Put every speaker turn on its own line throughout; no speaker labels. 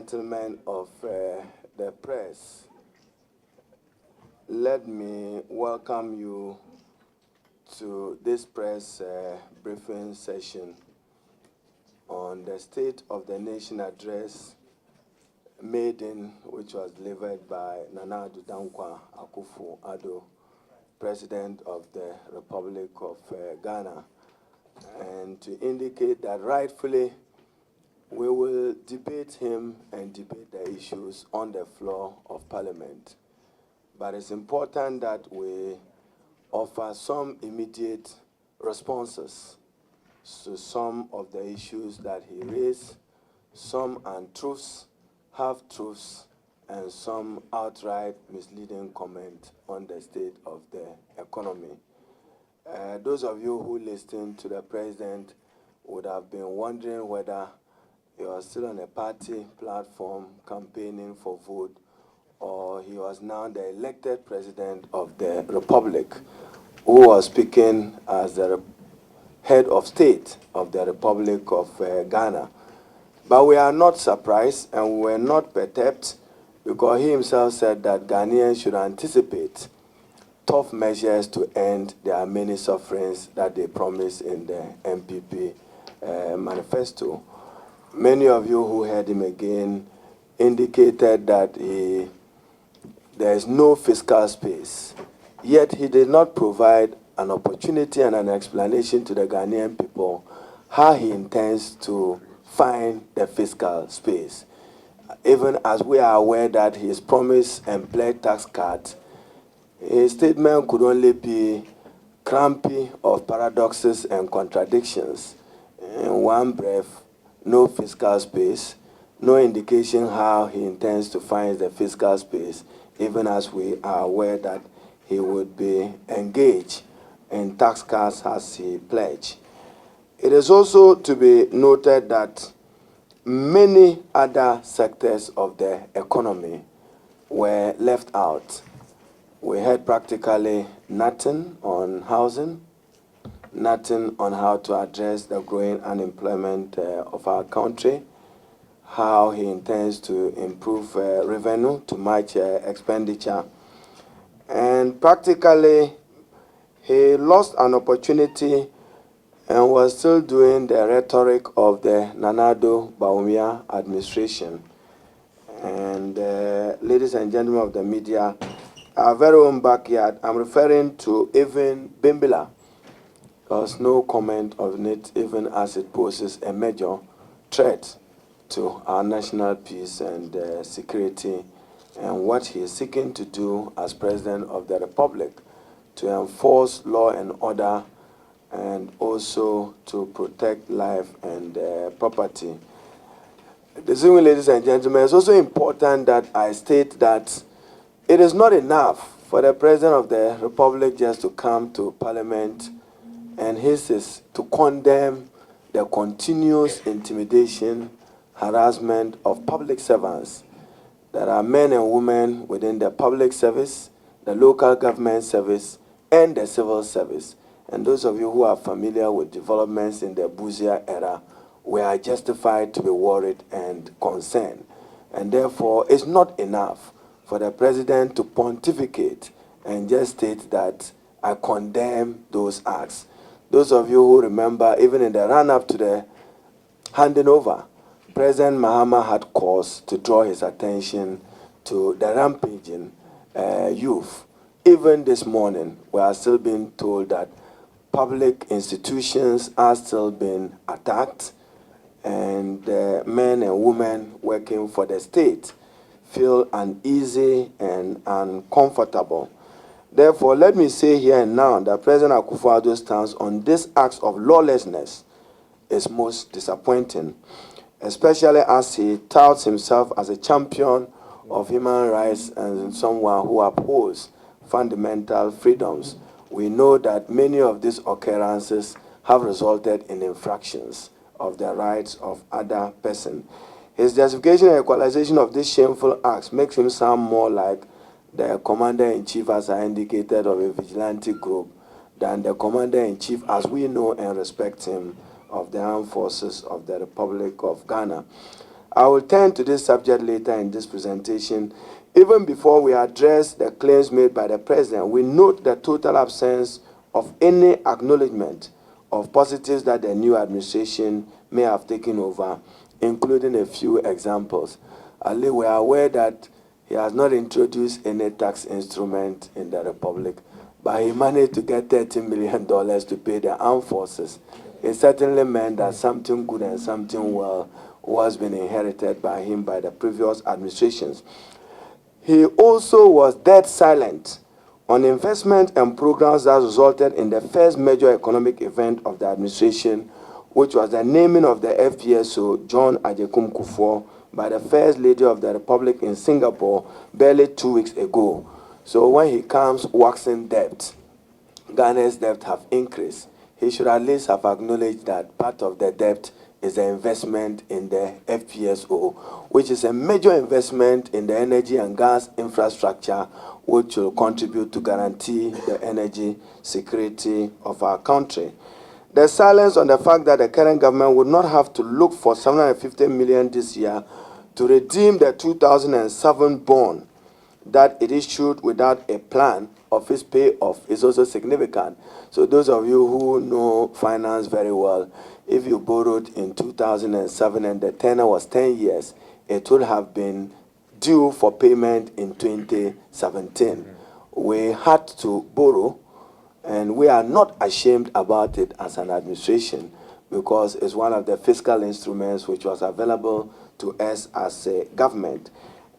gentlemen of the press, let me welcome you to this press briefing session on the State of the Nation address which was delivered by Nana Addo Dankwa Akufo-Addo, President of the Republic of Ghana, and to indicate that rightfully we will debate him and debate the issues on the floor of Parliament. But it's important that we offer some immediate responses to some of the issues that he raised, some untruths, half-truths, and some outright misleading comment on the state of the economy. Those of you who listened to the president would have been wondering whether he was still on a party platform campaigning for vote, or he was now the elected president of the Republic, who was speaking as the head of state of the Republic of Ghana. But we are not surprised and we were not perturbed, because he himself said that Ghanaians should anticipate tough measures to end their many sufferings that they promised in the MPP manifesto. Many of you who heard him again indicated that there is no fiscal space. Yet he did not provide an opportunity and an explanation to the Ghanaian people how he intends to find the fiscal space. Even as we are aware that his promise and pledged tax cut, his statement could only be crampy of paradoxes and contradictions. In one breath, no fiscal space, no indication how he intends to find the fiscal space, even as we are aware that he would be engaged in tax cuts as he pledged. It is also to be noted that many other sectors of the economy were left out. We heard practically nothing on housing, nothing on how to address the growing unemployment of our country, how he intends to improve revenue to match expenditure. And practically, he lost an opportunity and was still doing the rhetoric of the Nana Addo Bawumia administration. And ladies and gentlemen of the media, our very own backyard, I'm referring to even Bimbila. There was no comment on it, even as it poses a major threat to our national peace and security, and what he is seeking to do as President of the Republic to enforce law and order and also to protect life and property. Distinguished ladies and gentlemen, it's also important that I state that it is not enough for the President of the Republic just to come to Parliament and his is to condemn the continuous intimidation, harassment of public servants. There are men and women within the public service, the local government service, and the civil service. And those of you who are familiar with developments in the Buzia era, we are justified to be worried and concerned. And therefore, it's not enough for the president to pontificate and just state that I condemn those acts. Those of you who remember, even in the run-up to the handing over, President Mahama had cause to draw his attention to the rampaging youth. Even this morning, we are still being told that public institutions are still being attacked, and men and women working for the state feel uneasy and uncomfortable. Therefore, let me say here and now that President Akufo-Addo's stance on this act of lawlessness is most disappointing, especially as he touts himself as a champion of human rights and someone who upholds fundamental freedoms. We know that many of these occurrences have resulted in infractions of the rights of other persons. His justification and equalization of these shameful acts makes him sound more like the commander-in-chief, as I indicated, of a vigilante group than the commander-in-chief, as we know and respect him, of the armed forces of the Republic of Ghana. I will turn to this subject later in this presentation. Even before we address the claims made by the president, we note the total absence of any acknowledgement of positives that the new administration may have taken over, including a few examples. Ali, we are aware that he has not introduced any tax instrument in the Republic, but he managed to get $13 million to pay the armed forces. It certainly meant that something good and something well was being inherited by him by the previous administrations. He also was dead silent on investment and programs that resulted in the first major economic event of the administration, which was the naming of the FPSO John Agyekum Kufuor by the First Lady of the Republic in Singapore barely 2 weeks ago. So when he comes waxing debt, Ghana's debt have increased. He should at least have acknowledged that part of the debt is the investment in the FPSO, which is a major investment in the energy and gas infrastructure, which will contribute to guarantee the energy security of our country. The silence on the fact that the current government would not have to look for 750 million this year to redeem the 2007 bond that it issued without a plan of its payoff is also significant. So those of you who know finance very well, if you borrowed in 2007 and the tenor was 10 years, it would have been due for payment in 2017. We had to borrow, and we are not ashamed about it as an administration, because it's one of the fiscal instruments which was available to us as a government.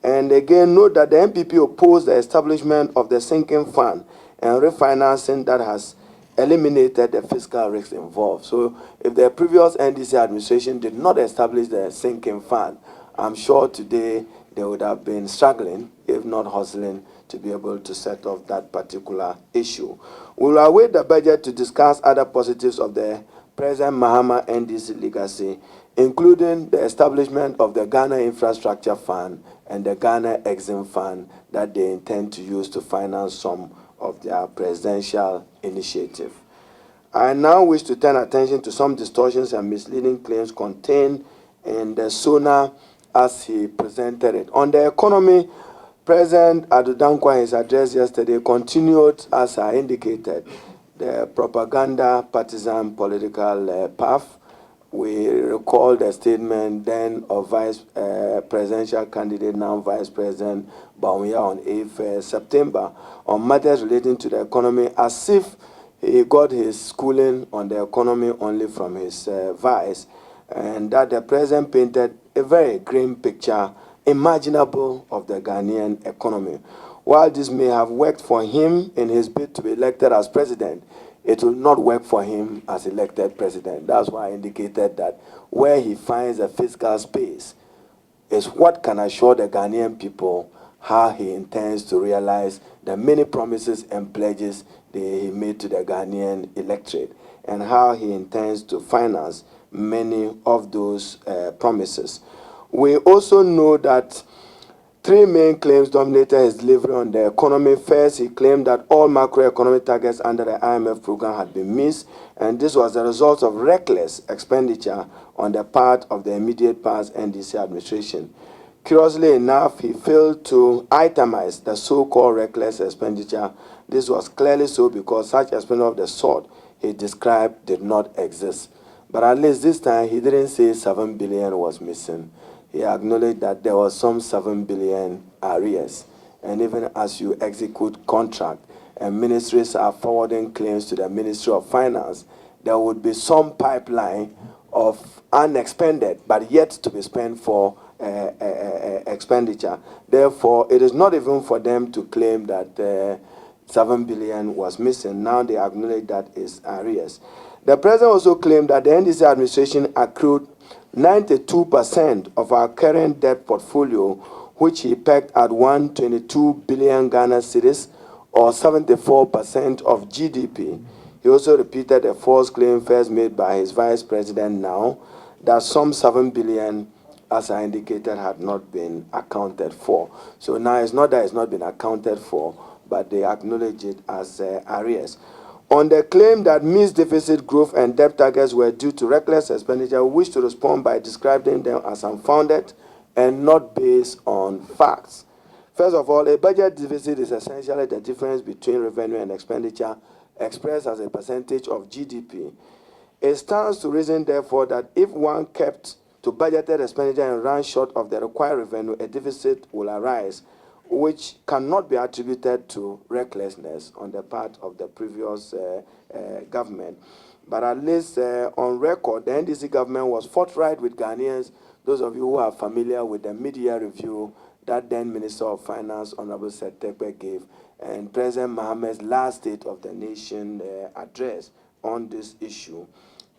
And again, note that the MPP opposed the establishment of the sinking fund and refinancing that has eliminated the fiscal risks involved. So if the previous NDC administration did not establish the sinking fund, I'm sure today they would have been struggling, if not hustling, to be able to set off that particular issue. We will await the budget to discuss other positives of the present Mahama NDC legacy, including the establishment of the Ghana Infrastructure Fund and the Ghana Exim Fund that they intend to use to finance some of their presidential initiative. I now wish to turn attention to some distortions and misleading claims contained in the SONA as he presented it. On the economy, President Addo Dankwa in his address yesterday continued, as I indicated, the propaganda partisan political path. We recall the statement then of Vice Presidential candidate, now Vice President Bawumia on 8th September on matters relating to the economy, as if he got his schooling on the economy only from his vice, and that the president painted a very grim picture imaginable of the Ghanaian economy. While this may have worked for him in his bid to be elected as president, it will not work for him as elected president. That's why I indicated that where he finds a fiscal space is what can assure the Ghanaian people how he intends to realize the many promises and pledges that he made to the Ghanaian electorate, and how he intends to finance many of those promises. We also know that three main claims dominated his delivery on the economy. First, he claimed that all macroeconomic targets under the IMF program had been missed, and this was a result of reckless expenditure on the part of the immediate past NDC administration. Curiously enough, he failed to itemize the so-called reckless expenditure. This was clearly so because such expenditure of the sort he described did not exist. But at least this time, he didn't say 7 billion was missing. He acknowledged that there was some 7 billion arrears. And even as you execute contract and ministries are forwarding claims to the Ministry of Finance, there would be some pipeline of unexpended but yet to be spent for expenditure. Therefore, it is not even for them to claim that 7 billion was missing. Now they acknowledge that is arrears. The president also claimed that the NDC administration accrued 92% of our current debt portfolio, which he pegged at 122 billion Ghana cedis, or 74% of GDP. He also repeated a false claim first made by his vice president now, that some 7 billion, as I indicated, had not been accounted for. So now it's not that it's not been accounted for, but they acknowledge it as arrears. On the claim that missed deficit growth and debt targets were due to reckless expenditure, we wish to respond by describing them as unfounded. and not based on facts. First of all, a budget deficit is essentially the difference between revenue and expenditure expressed as a percentage of GDP. It stands to reason, therefore, that if one kept to budgeted expenditure and ran short of the required revenue, a deficit will arise, which cannot be attributed to recklessness on the part of the previous government. But at least on record, the NDC government was forthright with Ghanaians. Those of you who are familiar with the mid-year review that then Minister of Finance, Honorable Setekbe, gave, and President Mohammed's last State of the Nation address on this issue.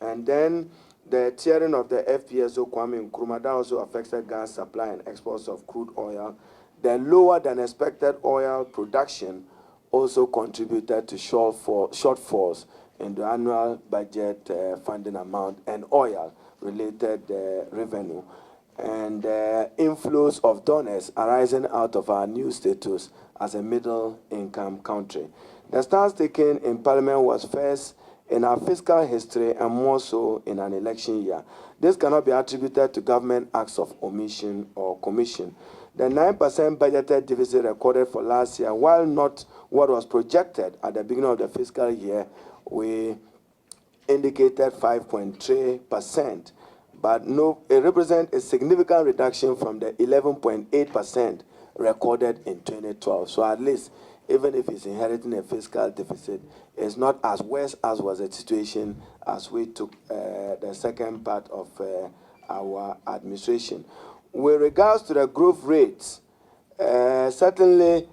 And then the tearing of the FPSO Kwame Nkrumah, that also affected gas supply and exports of crude oil. The lower than expected oil production also contributed to shortfalls in the annual budget funding amount and oil-related revenue, and inflows of donors arising out of our new status as a middle-income country. The stance taken in Parliament was first in our fiscal history and more so in an election year. This cannot be attributed to government acts of omission or commission. The 9% budgeted deficit recorded for last year, while not what was projected at the beginning of the fiscal year, we indicated 5.3%, but no, it represents a significant reduction from the 11.8% recorded in 2012. So at least, even if it's inheriting a fiscal deficit, it's not as worse as was the situation as we took the second part of our administration. With regards to the growth rates, certainly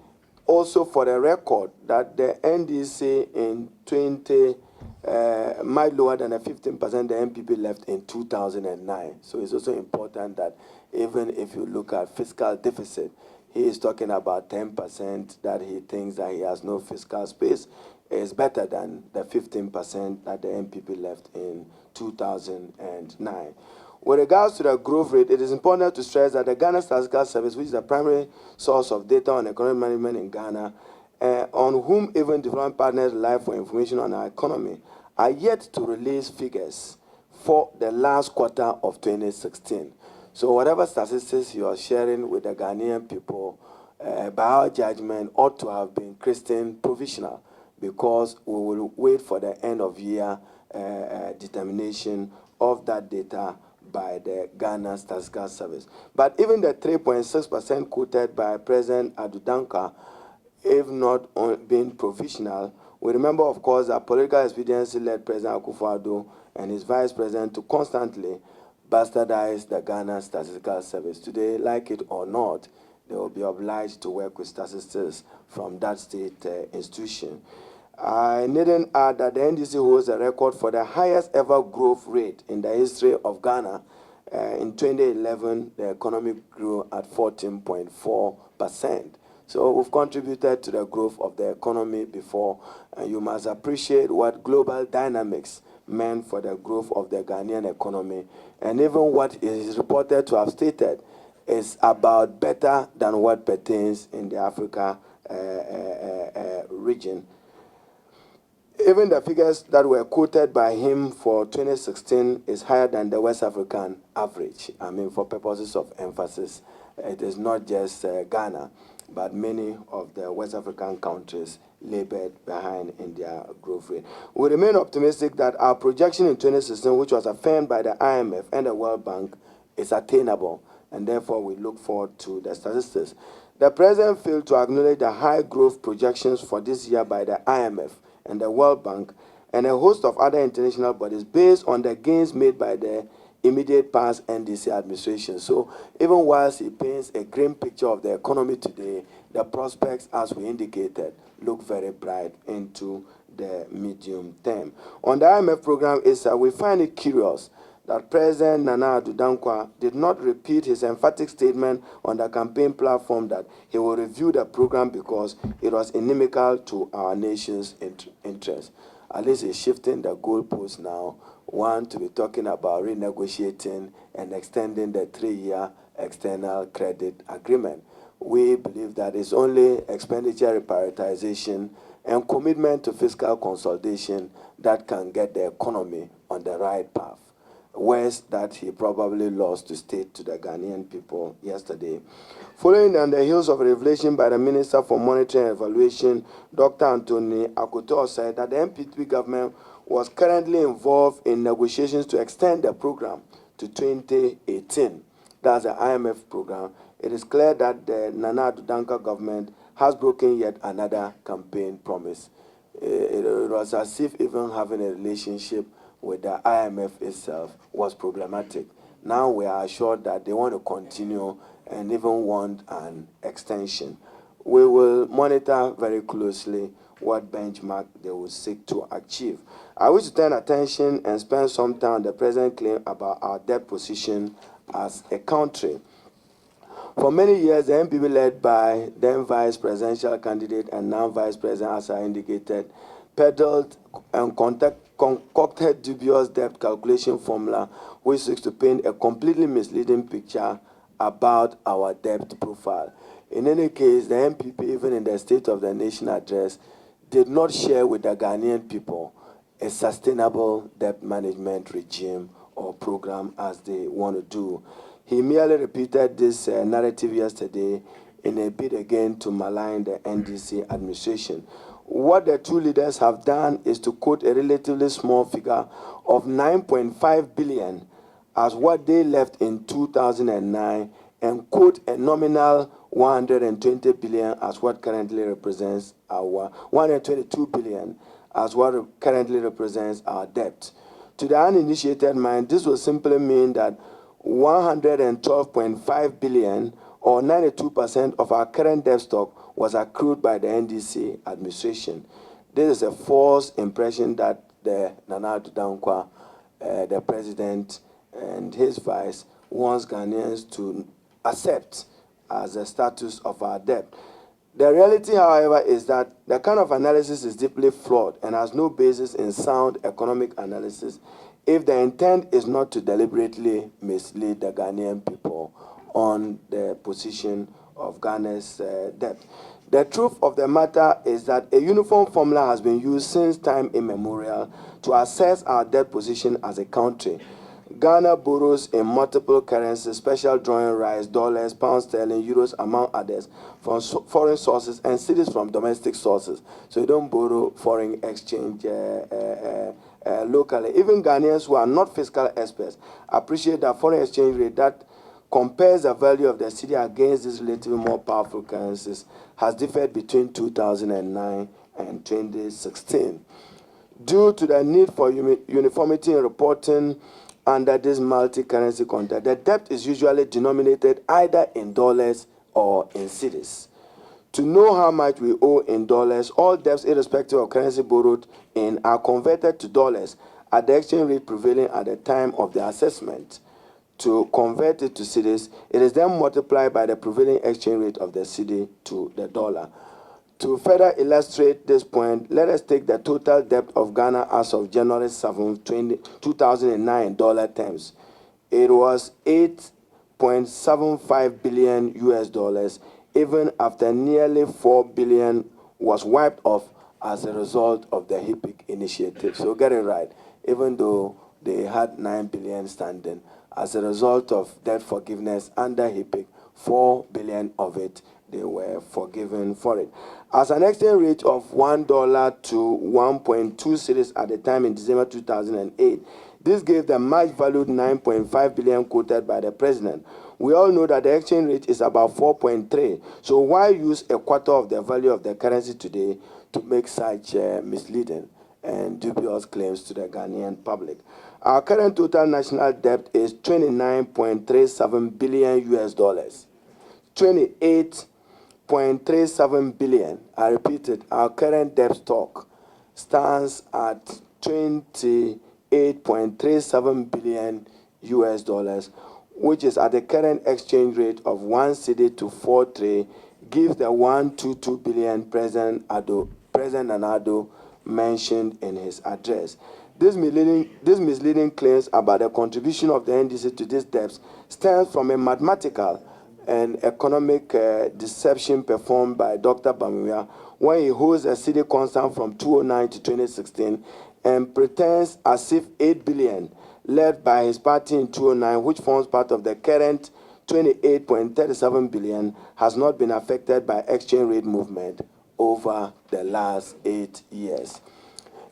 also for the record that the NDC in 20 might lower than the 15% the MPP left in 2009. So it's also important that even if you look at fiscal deficit, he is talking about 10% that he thinks that he has no fiscal space. Is better than the 15% that the MPP left in 2009. With regards to the growth rate, it is important to stress that the Ghana Statistical Service, which is the primary source of data on economic management in Ghana, on whom even development partners rely for information on our economy, are yet to release figures for the last quarter of 2016. So whatever statistics you are sharing with the Ghanaian people, by our judgment, ought to have been Christian provisional, because we will wait for the end of year determination of that data by the Ghana Statistical Service. But even the 3.6% quoted by President Adudanka, if not being provisional, we remember, of course, that political expediency led President Akufo-Addo and his vice president to constantly bastardize the Ghana Statistical Service. Today, like it or not, they will be obliged to work with statistics from that state institution. I needn't add that the NDC holds a record for the highest ever growth rate in the history of Ghana. In 2011, the economy grew at 14.4%. So we've contributed to the growth of the economy before, and you must appreciate what global dynamics meant for the growth of the Ghanaian economy. And even what is reported to have stated is about better than what pertains in the Africa region. Even the figures that were quoted by him for 2016 is higher than the West African average. I mean, for purposes of emphasis, it is not just Ghana, but many of the West African countries labored behind in their growth rate. We remain optimistic that our projection in 2016, which was affirmed by the IMF and the World Bank, is attainable, and therefore we look forward to the statistics. The President failed to acknowledge the high growth projections for this year by the IMF and the World Bank and a host of other international bodies based on the gains made by the immediate past NDC administration. So even whilst he paints a grim picture of the economy today, the prospects, as we indicated, look very bright into the medium term. On the IMF program, we find it curious that President Nana Addo Dankwa did not repeat his emphatic statement on the campaign platform that he will review the program because it was inimical to our nation's interests. At least he's shifting the goalposts now, one to be talking about renegotiating and extending the 3-year external credit agreement. We believe that it's only expenditure reprioritization and commitment to fiscal consolidation that can get the economy on the right path. words that he probably lost to state to the Ghanaian people yesterday. Following on the heels of a revelation by the Minister for Monetary and Evaluation, Dr. Anthony Akufo-Addo, said that the NPP government was currently involved in negotiations to extend the program to 2018. That's the IMF program. It is clear that the Nana Addo Dankwa government has broken yet another campaign promise. It was as if even having a relationship with the IMF itself was problematic. Now we are assured that they want to continue and even want an extension. We will monitor very closely what benchmark they will seek to achieve. I wish to turn attention and spend some time on the present claim about our debt position as a country. For many years, the NPP, led by then vice presidential candidate and now vice president, as I indicated, peddled and concocted dubious debt calculation formula, which seeks to paint a completely misleading picture about our debt profile. In any case, the NPP, even in the State of the Nation address, did not share with the Ghanaian people a sustainable debt management regime or program as they want to do. He merely repeated this narrative yesterday in a bid again to malign the NDC administration. What the two leaders have done is to quote a relatively small figure of 9.5 billion as what they left in 2009 and quote a nominal 120 billion as what currently represents our 122 billion as what currently represents our debt. To the uninitiated mind, this will simply mean that 112.5 billion or 92% of our current debt stock was accrued by the NDC administration. This is a false impression that the Nana Addo Dankwa, the president and his vice, wants Ghanaians to accept as the status of our debt. The reality, however, is that the kind of analysis is deeply flawed and has no basis in sound economic analysis if the intent is not to deliberately mislead the Ghanaian people on the position of Ghana's debt. The truth of the matter is that a uniform formula has been used since time immemorial to assess our debt position as a country. Ghana borrows in multiple currencies, special drawing rights, dollars, pounds sterling, euros, among others, from foreign sources and cedis from domestic sources. So you don't borrow foreign exchange locally. Even Ghanaians who are not fiscal experts appreciate that foreign exchange rate that compares the value of the cedi against these relatively more powerful currencies has differed between 2009 and 2016. Due to the need for uniformity in reporting under this multi-currency contract, the debt is usually denominated either in dollars or in cedis. To know how much we owe in dollars, all debts, irrespective of currency borrowed in, are converted to dollars at the exchange rate prevailing at the time of the assessment. To convert it to cedis, it is then multiplied by the prevailing exchange rate of the cedi to the dollar. To further illustrate this point, let us take the total debt of Ghana as of January 7, 2009 in dollar terms. It was 8.75 billion US dollars, even after nearly 4 billion was wiped off as a result of the HIPIC initiative. So get it right, even though they had 9 billion standing, as a result of debt forgiveness under HIPIC, 4 billion of it, they were forgiven for it. As an exchange rate of $1 to 1.2 cedis at the time in December 2008, this gave the much valued 9.5 billion quoted by the president. We all know that the exchange rate is about 4.3. So why use a quarter of the value of the currency today to make such misleading and dubious claims to the Ghanaian public? Our current total national debt is 29.37 billion US dollars. 28.37 billion. I repeat it, our current debt stock stands at 28.37 billion US dollars, which is at the current exchange rate of 1 cedi to 4.3, gives the 122 billion President Addo mentioned in his address. These misleading claims about the contribution of the NDC to these debts stems from a mathematical and economic deception performed by Dr. Bamia when he holds a cedi constant from 2009 to 2016 and pretends as if 8 billion led by his party in 2009, which forms part of the current 28.37 billion, has not been affected by exchange rate movement over the last 8 years.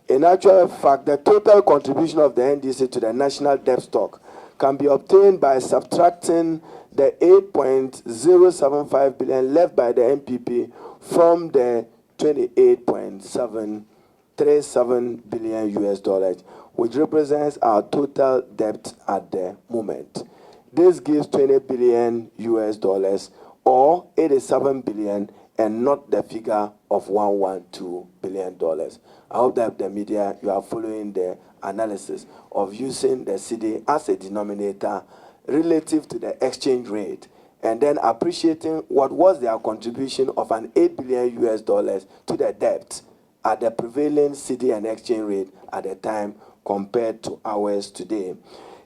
In actual fact, the total contribution of the NDC to the national debt stock can be obtained by subtracting the 8.075 billion left by the NPP from the 28.737 billion US dollars, which represents our total debt at the moment. This gives 20 billion US dollars or 87 billion and not the figure of $112 billion. I hope that the media, you are following the analysis of using the cedi as a denominator relative to the exchange rate, and then appreciating what was their contribution of an 8 billion US dollars to the debt at the prevailing cedi and exchange rate at the time compared to ours today.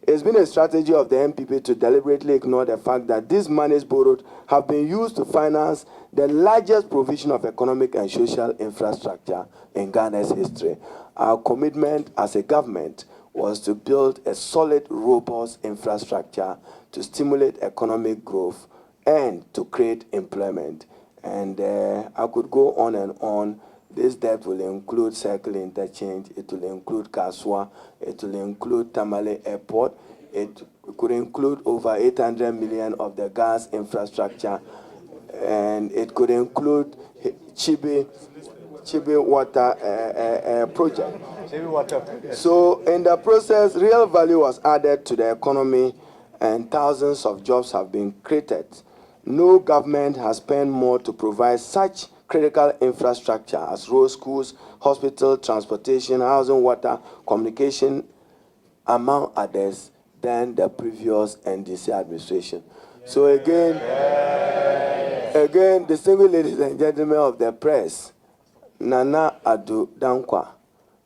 It's been a strategy of the NPP to deliberately ignore the fact that these monies borrowed have been used to finance the largest provision of economic and social infrastructure in Ghana's history. Our commitment as a government was to build a solid, robust infrastructure to stimulate economic growth and to create employment. And I could go on and on. This debt will include circle interchange, it will include Kaswa, it will include Tamale Airport, it could include over 800 million of the gas infrastructure, and it could include Chibi water project. So in the process, real value was added to the economy and thousands of jobs have been created. No government has spent more to provide such critical infrastructure as roads, schools, hospital, transportation, housing, water, communication, among others, than the previous NDC administration. So again, distinguished ladies and gentlemen of the press, Nana Addo Dankwa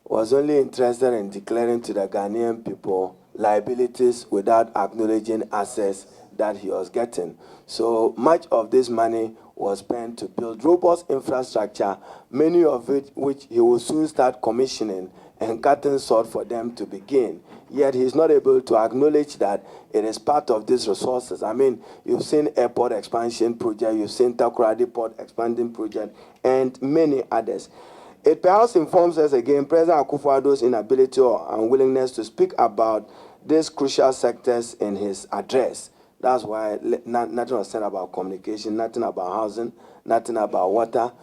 was only interested in declaring to the Ghanaian people liabilities without acknowledging assets that he was getting. So much of this money was spent to build robust infrastructure, many of it which he will soon start commissioning and cutting salt for them to begin. Yet he's not able to acknowledge that it is part of these resources. I mean, you've seen airport expansion project, you've seen Takoradi Port expanding project, and many others. It perhaps informs us again President Akufo-Addo's inability or unwillingness to speak about these crucial sectors in his address. That's why nothing was said about communication, nothing about housing, nothing about water,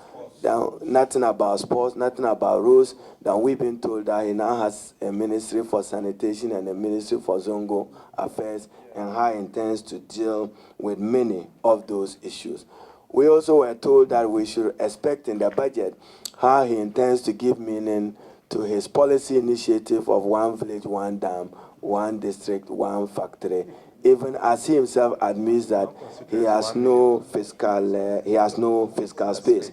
nothing about sports, nothing about roads. Then we've been told that he now has a ministry for sanitation and a ministry for Zongo affairs, and how he intends to deal with many of those issues. We also were told that we should expect in the budget how he intends to give meaning to his policy initiative of one village, one dam, one district, one factory, even as he himself admits that he has no fiscal space.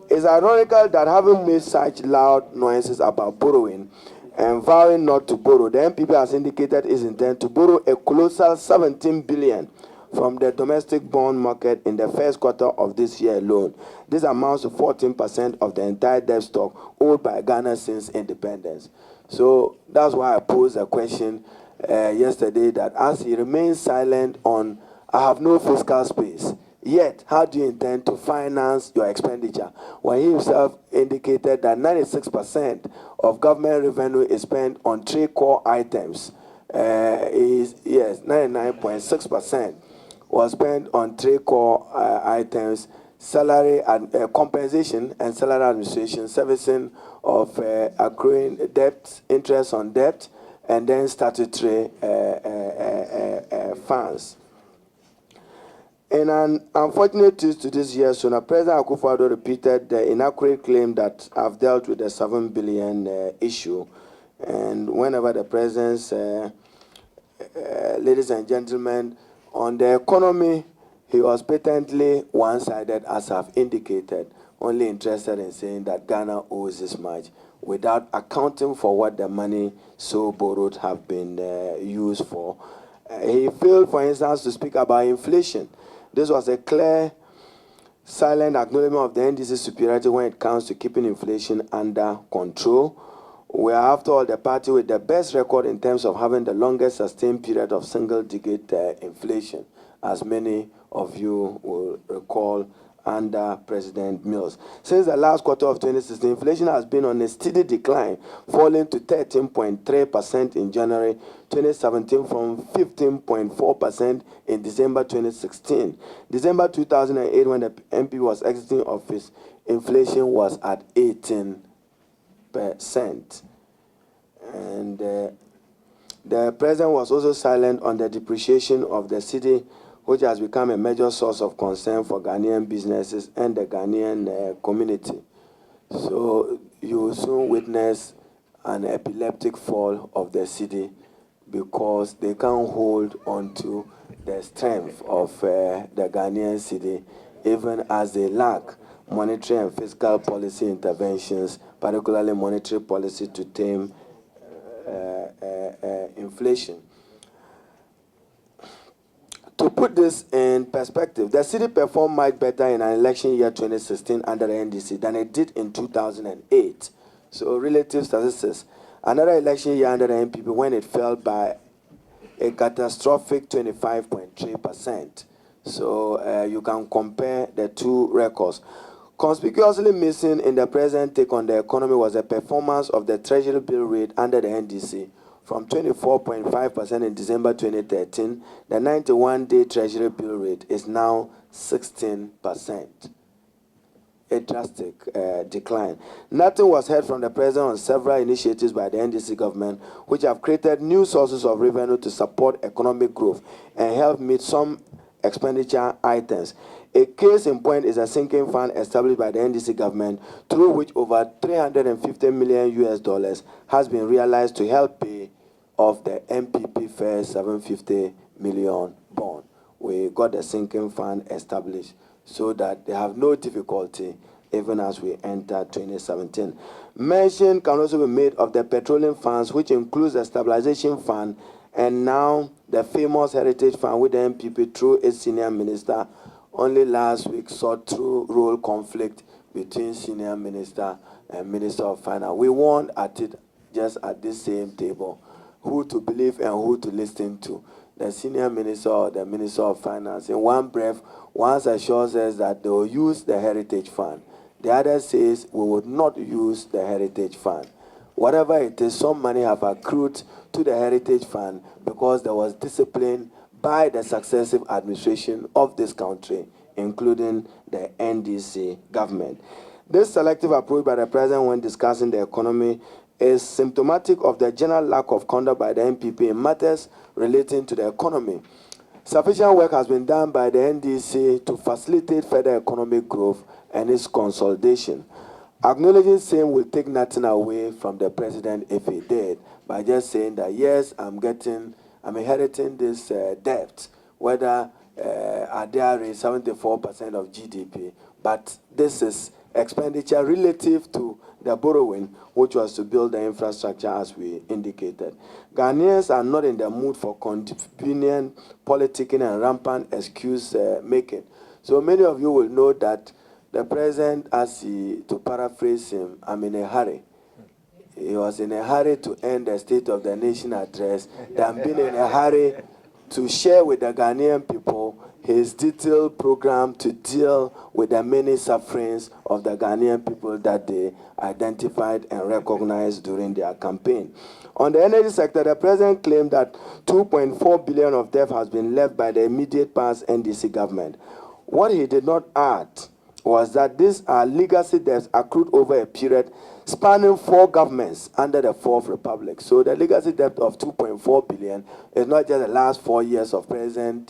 It's ironical that having made such loud noises about borrowing and vowing not to borrow, the NPP has indicated its intent to borrow a colossal 17 billion from the domestic bond market in the first quarter of this year alone. This amounts to 14% of the entire debt stock owed by Ghana since independence. So that's why I posed a question yesterday that as he remains silent on, I have no fiscal space, yet how do you intend to finance your expenditure? When he himself indicated that 96% of government revenue is spent on three core items. 99.6% was spent on three core items: salary and compensation and salary administration, servicing of accruing debt, interest on debt, and then statutory funds. In an unfortunate twist to this year, SONA, President Akufo-Addo repeated the inaccurate claim that I've dealt with the 7 billion issue. And whenever the President's, ladies and gentlemen, on the economy, he was patently one-sided, as I've indicated, only interested in saying that Ghana owes this much, without accounting for what the money so borrowed have been used for. He failed, for instance, to speak about inflation. This was a clear, silent acknowledgement of the NDC's superiority when it comes to keeping inflation under control. We are, after all, the party with the best record in terms of having the longest sustained period of single-digit inflation, as many of you will recall under President Mills. Since the last quarter of 2016, inflation has been on a steady decline, falling to 13.3% in January 2017 from 15.4% in December 2016. December 2008, when the MP was exiting office, inflation was at 18%. And the president was also silent on the depreciation of the cedi, which has become a major source of concern for Ghanaian businesses and the Ghanaian community. So you will soon witness an epileptic fall of the cedi because they can't hold on to the strength of the Ghanaian cedi, even as they lack monetary and fiscal policy interventions, particularly monetary policy to tame inflation. To put this in perspective, the city performed much better in an election year 2016 under the NDC than it did in 2008. So relative statistics, another election year under the NPP when it fell by a catastrophic 25.3%. So you can compare the two records. Conspicuously missing in the present take on the economy was the performance of the Treasury bill rate under the NDC. From 24.5% in December 2013, the 91-day Treasury bill rate is now 16%. A drastic decline. Nothing was heard from the president on several initiatives by the NDC government, which have created new sources of revenue to support economic growth and help meet some expenditure items. A case in point is a sinking fund established by the NDC government, through which over $350 million has been realized to help pay off the MPP first $750 million bond. We got the sinking fund established so that they have no difficulty even as we enter 2017. Mention can also be made of the petroleum funds, which includes the stabilization fund and now the famous heritage fund, with the MPP through its senior minister only last week sought through role conflict between senior minister and minister of finance. We warned at it just at this same table who to believe and who to listen to, the senior minister or the minister of finance. In one breath, one assures us that they will use the heritage fund. The other says we would not use the heritage fund. Whatever it is, some money have accrued to the heritage fund because there was discipline by the successive administration of this country, including the NDC government. This selective approach by the president when discussing the economy is symptomatic of the general lack of conduct by the NPP in matters relating to the economy. Sufficient work has been done by the NDC to facilitate further economic growth and its consolidation. Acknowledging same will take nothing away from the president if he did, by just saying that yes, I'm inheriting this debt, whether Adare is 74% of GDP, but this is expenditure relative to the borrowing, which was to build the infrastructure as we indicated. Ghanaians are not in the mood for convenient politicking and rampant excuse making. So many of you will know that the president, to paraphrase him, I'm in a hurry. He was in a hurry to end the State of the Nation address than being in a hurry to share with the Ghanaian people his detailed program to deal with the many sufferings of the Ghanaian people that they identified and recognized during their campaign. On the energy sector, the president claimed that 2.4 billion of debt has been left by the immediate past NDC government. What he did not add was that these are legacy debts accrued over a period spanning 4 governments under the 4th Republic. So the legacy debt of 2.4 billion is not just the last 4 years of President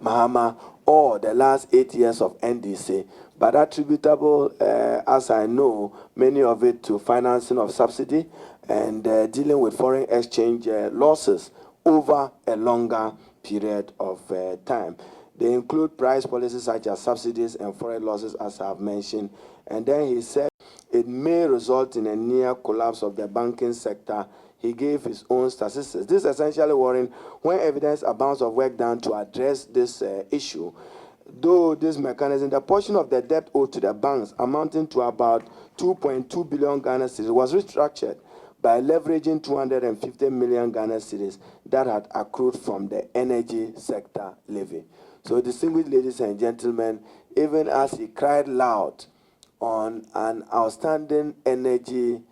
Mahama or the last 8 years of NDC, but attributable, as I know, many of it to financing of subsidy and dealing with foreign exchange losses over a longer period of time. They include price policies such as subsidies and foreign losses, as I've mentioned. And then he said it may result in a near collapse of the banking sector. He gave his own statistics. This is essentially worrying when evidence abounds of work done to address this issue. Though this mechanism, the portion of the debt owed to the banks amounting to about 2.2 billion Ghana cedis was restructured by leveraging 250 million Ghana cedis that had accrued from the energy sector levy. So, distinguished ladies and gentlemen, even as he cried loud on an outstanding energy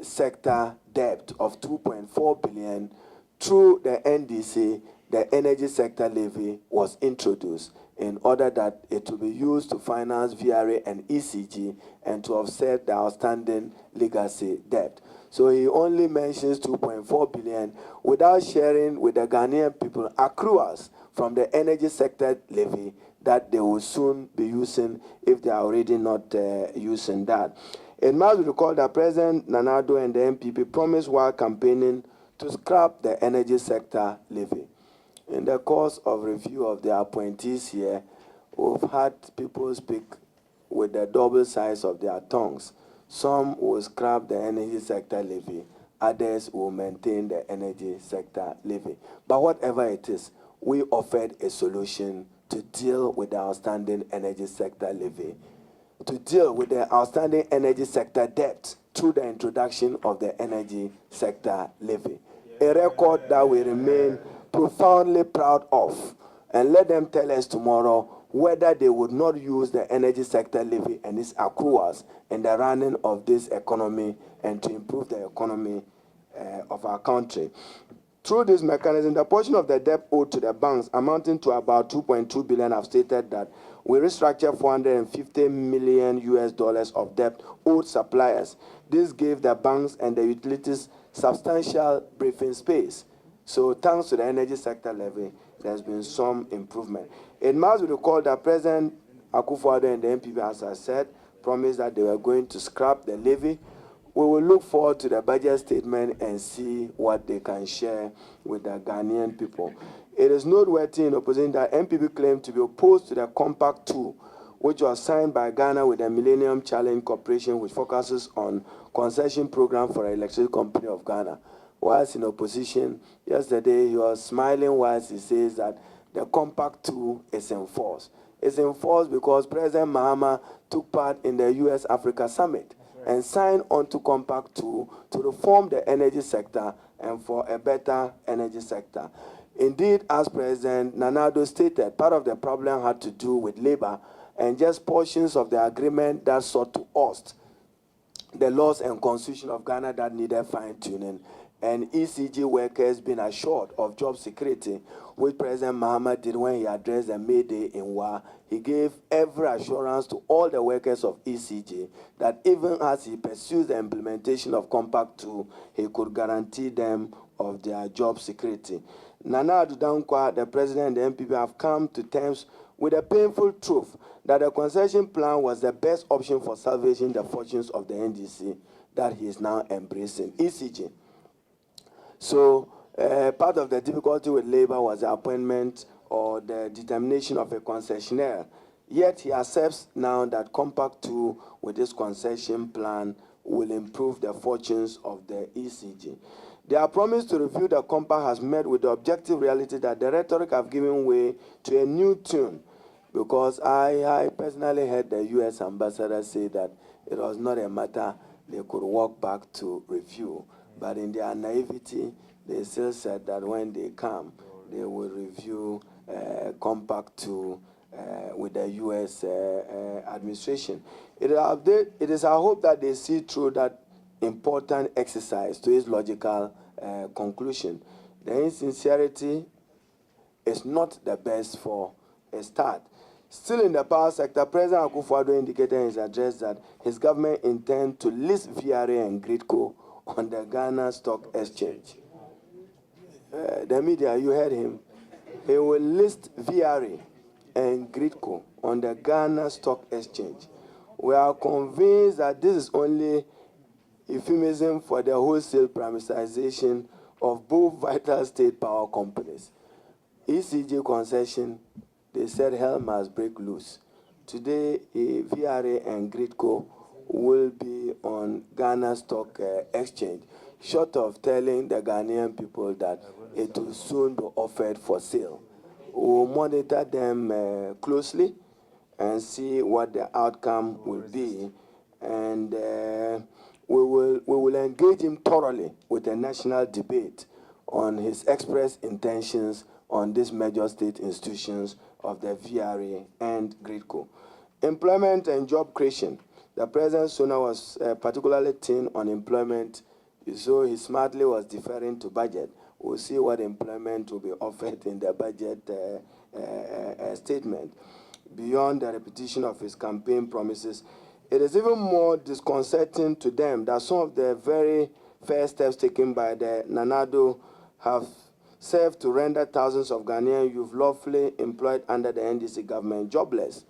sector debt of 2.4 billion, through the NDC, the energy sector levy was introduced in order that it will be used to finance VRA and ECG and to offset the outstanding legacy debt. So he only mentions 2.4 billion without sharing with the Ghanaian people accruals from the energy sector levy that they will soon be using if they are already not using that. It must be recalled that President Nana Addo and the MPP promised while campaigning to scrap the energy sector levy. In the course of review of the appointees here, we've had people speak with the double size of their tongues. Some will scrap the energy sector levy, others will maintain the energy sector levy. But whatever it is, we offered a solution to deal with the outstanding energy sector levy, to deal with the outstanding energy sector debt through the introduction of the energy sector levy. A record that we remain profoundly proud of, and let them tell us tomorrow whether they would not use the energy sector levy and its accruals in the running of this economy and to improve the economy of our country. Through this mechanism, the portion of the debt owed to the banks amounting to about 2.2 billion have stated that we restructured 450 million US dollars of debt owed suppliers. This gave the banks and the utilities substantial breathing space. So thanks to the energy sector levy, there's been some improvement. It must be recalled that President Akufo-Addo and the MPP, as I said, promised that they were going to scrap the levy. We will look forward to the budget statement and see what they can share with the Ghanaian people. It is noteworthy in opposition that MPP claimed to be opposed to the Compact 2, which was signed by Ghana with the Millennium Challenge Corporation, which focuses on concession program for the Electricity Company of Ghana. Whilst in opposition, yesterday he was smiling whilst he says that the Compact 2 is enforced. It's enforced because President Mahama took part in the US-Africa Summit and signed onto Compact 2 to reform the energy sector and for a better energy sector. Indeed, as President Nana Addo stated, part of the problem had to do with labor and just portions of the agreement that sought to oust the laws and constitution of Ghana that needed fine-tuning, and ECG workers being assured of job security, which President Mahama did when he addressed the May Day in Wa. He gave every assurance to all the workers of ECG that even as he pursues the implementation of Compact 2, he could guarantee them of their job security. Nana Addo Dankwa, the President and the MPP have come to terms with a painful truth that the concession plan was the best option for salvaging the fortunes of the NDC that he is now embracing, ECG. So part of the difficulty with labor was the appointment or the determination of a concessionaire. Yet he accepts now that Compact 2 with this concession plan will improve the fortunes of the ECG. Their promise to review the Compact has met with the objective reality that the rhetoric have given way to a new tune, because I personally heard the US ambassador say that it was not a matter they could walk back to review. But in their naivety, they still said that when they come, they will review Compact 2 with the U.S. administration. It is our hope that they see through that important exercise to its logical conclusion. The insincerity is not the best for a start. Still in the power sector, President Akufo-Addo indicated in his address that his government intends to list VRA and Gridco on the Ghana Stock Exchange. The media, you heard him. He will list VRA and Gridco on the Ghana Stock Exchange. We are convinced that this is only euphemism for the wholesale privatization of both vital state power companies. ECG concession, they said hell must break loose. Today, VRA and Gridco will be on Ghana Stock Exchange, short of telling the Ghanaian people that it will soon be offered for sale. We will monitor them closely and see what the outcome will be. And We will engage him thoroughly with a national debate on his expressed intentions on these major state institutions of the VRA and GRIDCO. Employment and job creation. The President SONA was particularly keen on employment, so he smartly was deferring to budget. We'll see what employment will be offered in the budget statement. Beyond the repetition of his campaign promises, it is even more disconcerting to them that some of the very first steps taken by the Nana-Addo have served to render thousands of Ghanaian youth lawfully employed under the NDC government jobless.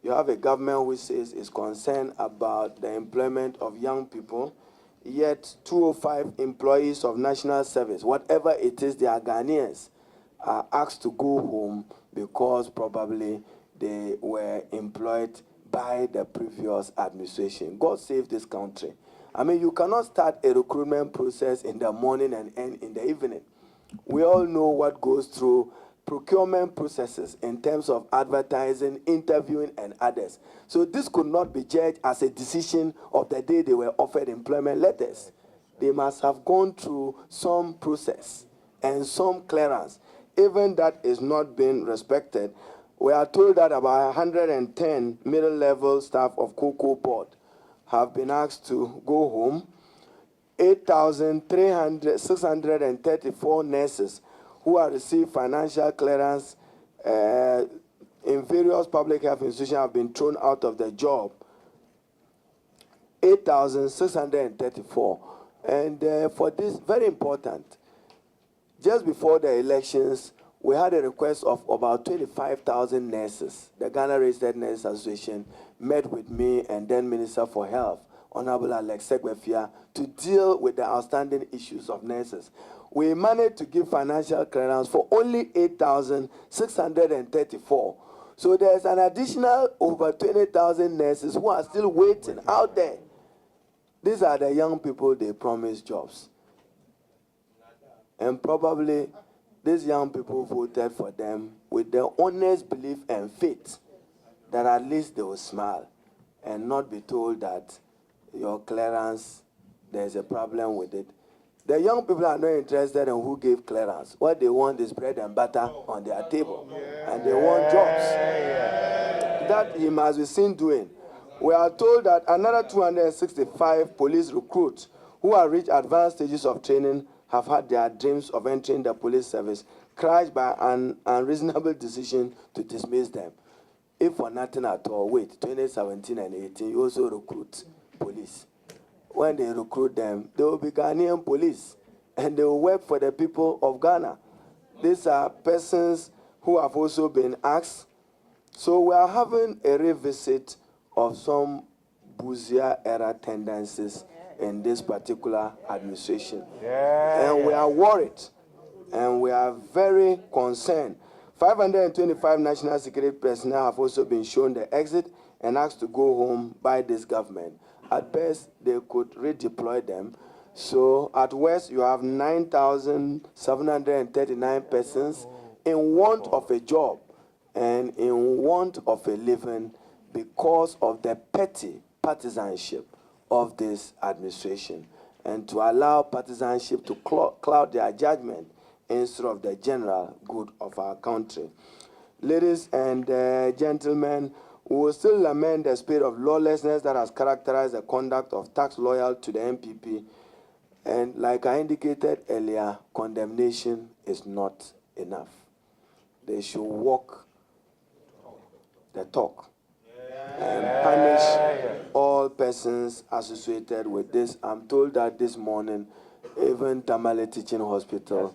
You have a government which says is concerned about the employment of young people, yet 205 employees of national service, whatever it is, they are Ghanaians, are asked to go home because probably they were employed by the previous administration. God save this country. I mean, you cannot start a recruitment process in the morning and end in the evening. We all know what goes through procurement processes in terms of advertising, interviewing, and others. So this could not be judged as a decision of the day they were offered employment letters. They must have gone through some process and some clearance. Even that is not being respected. We are told that about 110 middle-level staff of Cocoa Board have been asked to go home. 634 nurses who have received financial clearance in various public health institutions have been thrown out of the job. 8,634. And for this, very important, just before the elections, we had a request of about 25,000 nurses. The Ghana Registered Nurses Association met with me and then Minister for Health, Honorable Alex Segbefia, to deal with the outstanding issues of nurses. We managed to give financial clearance for only 8,634. So there's an additional over 20,000 nurses who are still waiting out there. These are the young people they promised jobs. And probably these young people voted for them with their honest belief and faith that at least they will smile and not be told that your clearance, there's a problem with it. The young people are not interested in who gave clearance. What they want is bread and butter on their table. And they want jobs. That he must be seen doing. We are told that another 265 police recruits who have reached advanced stages of training have had their dreams of entering the police service crushed by an unreasonable decision to dismiss them. If for nothing at all, wait, 2017 and 18, you also recruit police. When they recruit them, they will be Ghanaian police, and they will work for the people of Ghana. These are persons who have also been asked. So we are having a revisit of some Buzia-era tendencies in this particular administration. And we are worried, and we are very concerned. 525 national security personnel have also been shown the exit and asked to go home by this government. At best, they could redeploy them. So at worst, you have 9,739 persons in want of a job and in want of a living because of the petty partisanship of this administration, and to allow partisanship to cloud their judgment instead of the general good of our country. Ladies and gentlemen, we will still lament the spirit of lawlessness that has characterized the conduct of tax loyal to the MPP. And like I indicated earlier, condemnation is not enough. They should walk the talk and punish all persons associated with this. I'm told that this morning, even Tamale Teaching Hospital,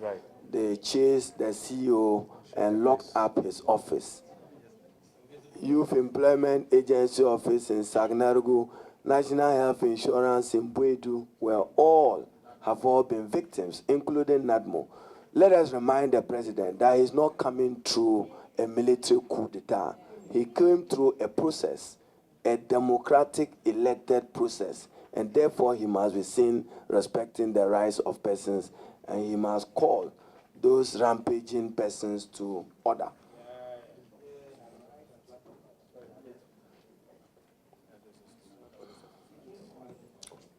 they chased the CEO and locked up his office. Youth Employment Agency office in Sagnarugu, National Health Insurance in Bwedu, have all been victims, including NADMO. Let us remind the president that he's not coming through a military coup d'etat. He came through a process, a democratic elected process, and therefore he must be seen respecting the rights of persons, and he must call those rampaging persons to order.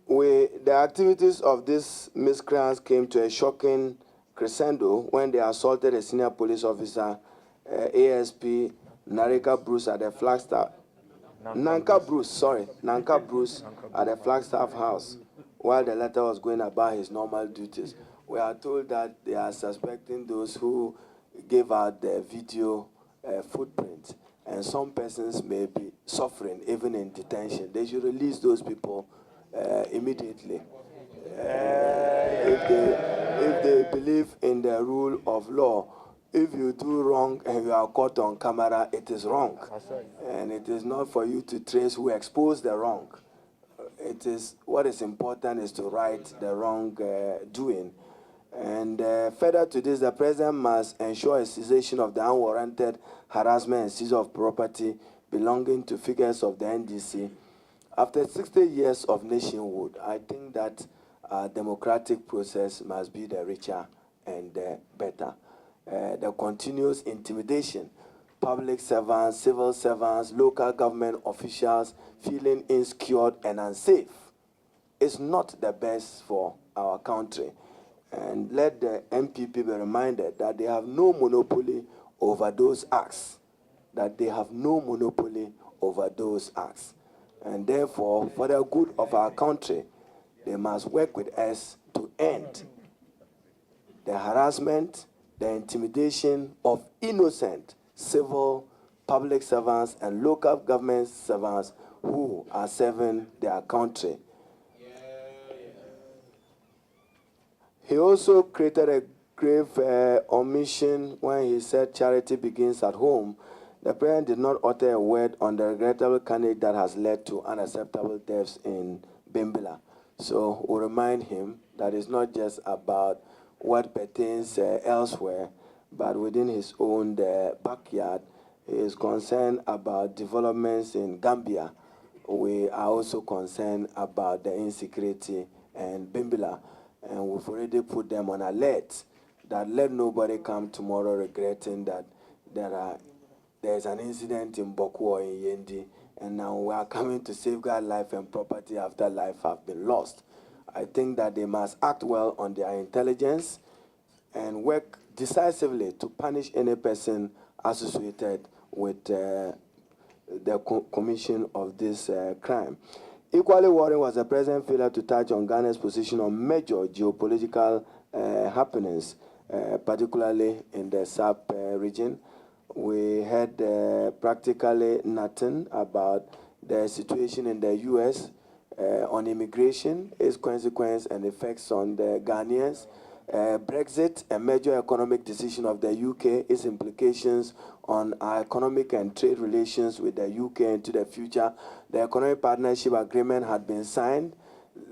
The activities of these miscreants came to a shocking crescendo when they assaulted a senior police officer, ASP Nareka Bruce at the Flagstaff. Nanka Bruce at the Flagstaff House while the latter was going about his normal duties. We are told that they are suspecting those who gave out the video footprint, and some persons may be suffering even in detention. They should release those people immediately. If they believe in the rule of law, if you do wrong and you are caught on camera, it is wrong. And it is not for you to trace who exposed the wrong. It is what is important is to right the wrong doing. And further to this, the president must ensure a cessation of the unwarranted harassment and seizure of property belonging to figures of the NDC. After 60 years of nationhood, I think that our democratic process must be the richer and the better. The continuous intimidation, public servants, civil servants, local government officials feeling insecure and unsafe is not the best for our country. And let the MPP be reminded that they have no monopoly over those acts, that they have no monopoly over those acts. And therefore, for the good of our country, they must work with us to end the harassment, the intimidation of innocent civil, public servants, and local government servants who are serving their country. He also created a grave omission when he said charity begins at home. The president did not utter a word on the regrettable carnage that has led to unacceptable deaths in Bimbilla. So we remind him that it's not just about what pertains elsewhere, but within his own backyard. He is concerned about developments in Gambia. We are also concerned about the insecurity in Bimbilla. And we've already put them on alert that let nobody come tomorrow regretting that there's an incident in Boku or in Yendi, and now we are coming to safeguard life and property after life have been lost. I think that they must act well on their intelligence and work decisively to punish any person associated with the commission of this crime. Equally worrying was the president's failure to touch on Ghana's position on major geopolitical happenings, particularly in the SAP region. We heard practically nothing about the situation in the U.S. On immigration, its consequence and effects on the Ghanaians. Brexit, a major economic decision of the UK, its implications on our economic and trade relations with the UK into the future. The economic partnership agreement had been signed.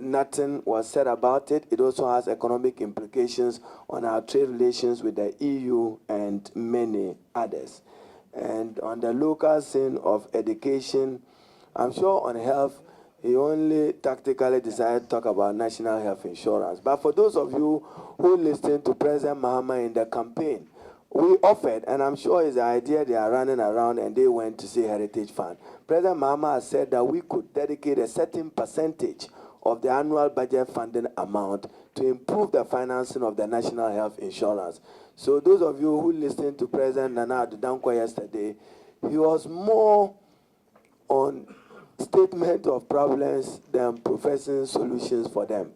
Nothing was said about it. It also has economic implications on our trade relations with the EU and many others. And on the local scene of education, I'm sure on health, he only tactically decided to talk about national health insurance. But for those of you who listened to President Mahama in the campaign, we offered, and I'm sure it's the idea they are running around and they went to say Heritage Fund. President Mahama has said that we could dedicate a certain percentage of the annual budget funding amount to improve the financing of the national health insurance. So those of you who listened to President Nana Addo Dankwa yesterday, he was more on statement of problems than professing solutions for them.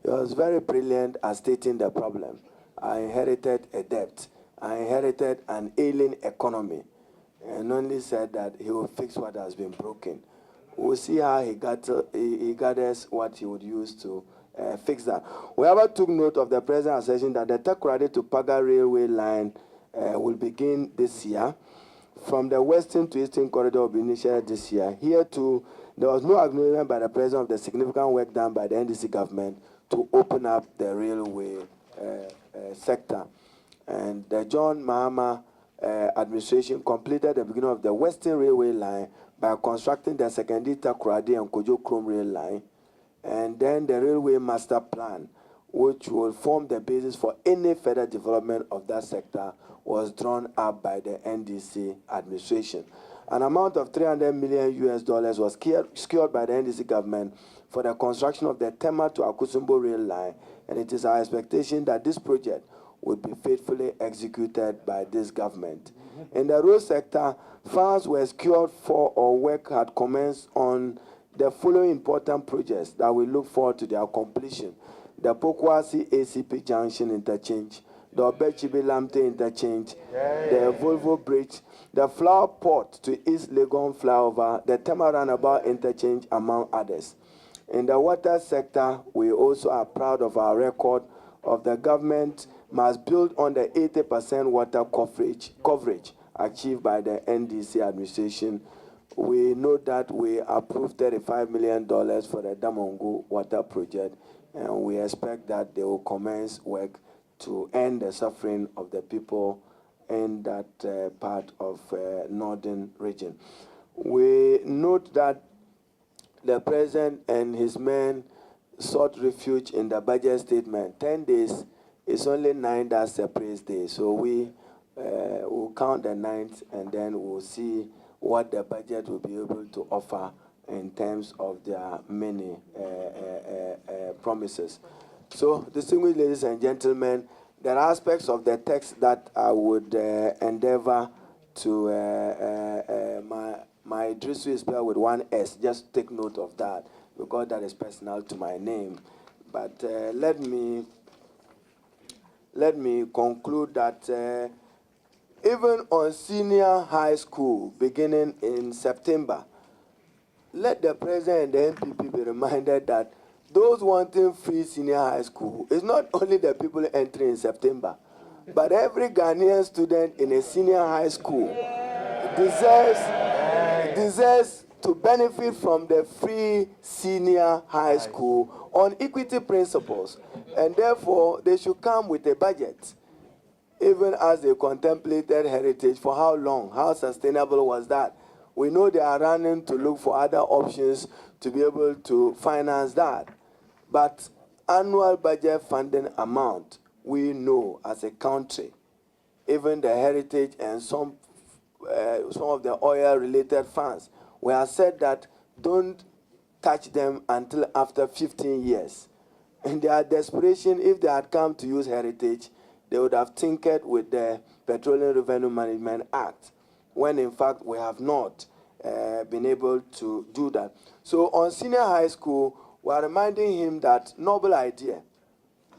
He was very brilliant at stating the problem. I inherited a debt. I inherited an ailing economy, and only said that he will fix what has been broken. We'll see how he gathers what he would use to fix that. We ever took note of the president's assertion that the Takoradi to Paga railway line will begin this year. From the western to eastern corridor will be initiated this year. Here too, there was no acknowledgement by the president of the significant work done by the NDC government to open up the railway sector. And the John Mahama administration completed the beginning of the western railway line by constructing the secondary Takoradi and Kojo Krom rail line, and then the railway master plan, which will form the basis for any further development of that sector, was drawn up by the NDC administration. An amount of $300 million was secured by the NDC government for the construction of the Tema to Akusumbo rail line, and it is our expectation that this project will be faithfully executed by this government. In the road sector, funds were secured for or work had commenced on the following important projects that we look forward to their completion: the Pokwasi ACP Junction Interchange, the Obechibi-Lamte Interchange, the Volvo Bridge, the Flower Port to East Legon Flyover, the Tema Roundabout Interchange, among others. In the water sector, we also are proud of our record of the government must build on the 80% water coverage achieved by the NDC administration. We know that we approved $35 million for the Damongo water project, and we expect that they will commence work to end the suffering of the people in that part of northern region. We note that the president and his men sought refuge in the budget statement. 10 days is only 9 that separates days. So we will count the 9th, and then we'll see what the budget will be able to offer in terms of their many promises. So, distinguished ladies and gentlemen, there are aspects of the text that I would endeavor to, my Idrisu is spelled with one S, just take note of that, because that is personal to my name. But let me conclude that even on senior high school, beginning in September, let the president and the NPP be reminded that those wanting free senior high school is not only the people entering in September, but every Ghanaian student in a senior high school deserves to benefit from the free senior high school on equity principles, and therefore they should come with a budget. Even as they contemplated heritage, for how long, how sustainable was that? We know they are running to look for other options to be able to finance that. But annual budget funding amount, we know as a country, even the heritage and some of the oil-related funds, we have said that don't touch them until after 15 years. In their desperation, if they had come to use heritage, they would have tinkered with the Petroleum Revenue Management Act, when in fact we have not been able to do that. So on senior high school, we are reminding him that noble idea,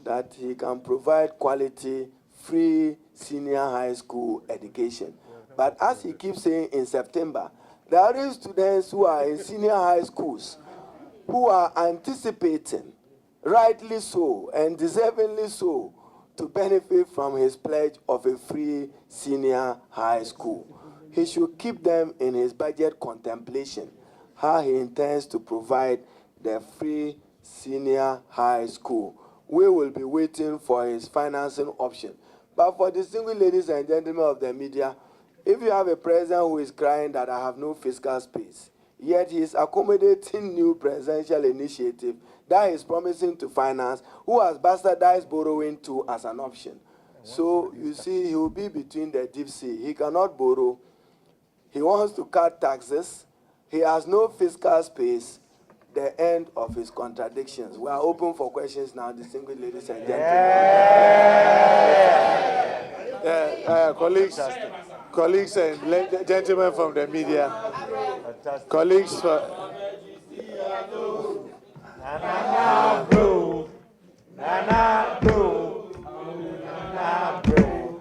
that he can provide quality, free senior high school education. But as he keeps saying in September, there are students who are in senior high schools who are anticipating, rightly so and deservingly so, to benefit from his pledge of a free senior high school. He should keep them in his budget contemplation, how he intends to provide the free senior high school. We will be waiting for his financing option. But for distinguished ladies and gentlemen of the media, if you have a president who is crying that I have no fiscal space, yet he is accommodating new presidential initiative that is promising to finance, who has bastardized borrowing too as an option. So you see, he will be between the deep sea. He cannot borrow. He wants to cut taxes. He has no fiscal space. The end of his contradictions. We are open for questions now, distinguished ladies and gentlemen.
Colleagues and gentlemen from the media, colleagues for... Nana bro, Nana bro, Nana bro,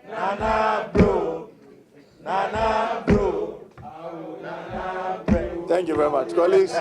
Nana bro, Nana bro. Thank you very much, colleagues.